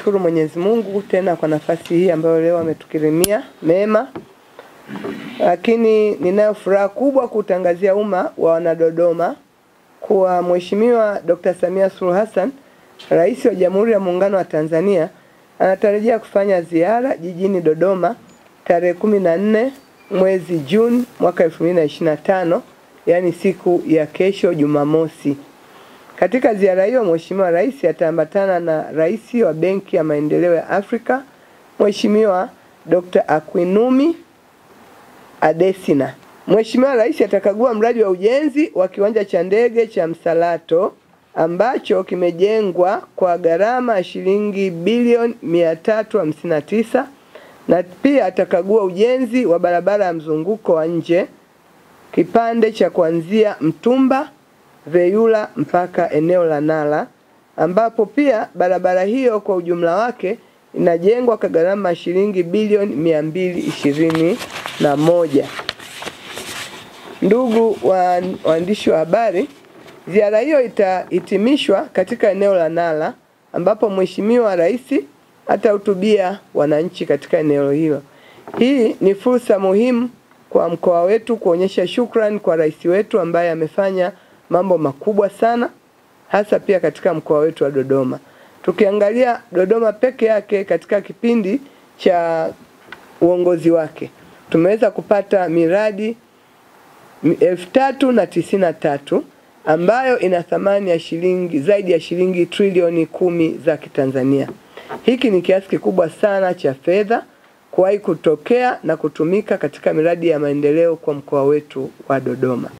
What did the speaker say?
Shukuru Mwenyezi Mungu tena kwa nafasi hii ambayo leo ametukirimia mema. Lakini ninayo furaha kubwa kutangazia umma wa Wanadodoma kuwa Mheshimiwa Dr. Samia Suluhu Hassan, Rais wa Jamhuri ya Muungano wa Tanzania, anatarajia kufanya ziara jijini Dodoma tarehe 14 mwezi Juni mwaka 2025, yani siku ya kesho Jumamosi. Katika ziara hiyo Mheshimiwa Rais ataambatana na Rais wa Benki ya Maendeleo ya Afrika, Mheshimiwa Dr. Akinwumi Adesina. Mheshimiwa Rais atakagua mradi wa ujenzi wa kiwanja cha ndege cha Msalato ambacho kimejengwa kwa gharama ya shilingi bilioni 359, na pia atakagua ujenzi wa barabara ya mzunguko wa nje kipande cha kuanzia Mtumba Veyula mpaka eneo la Nala, ambapo pia barabara hiyo kwa ujumla wake inajengwa kwa gharama ya shilingi bilioni 221. Ndugu waandishi wa habari, ziara hiyo itahitimishwa katika eneo la Nala ambapo Mheshimiwa Rais atahutubia wananchi katika eneo hilo. Hii ni fursa muhimu kwa mkoa wetu kuonyesha shukrani kwa rais wetu ambaye amefanya mambo makubwa sana, hasa pia katika mkoa wetu wa Dodoma. Tukiangalia Dodoma peke yake katika kipindi cha uongozi wake, tumeweza kupata miradi 3093 ambayo ina thamani ya shilingi zaidi ya shilingi trilioni 10 za Kitanzania. Hiki ni kiasi kikubwa sana cha fedha kuwahi kutokea na kutumika katika miradi ya maendeleo kwa mkoa wetu wa Dodoma.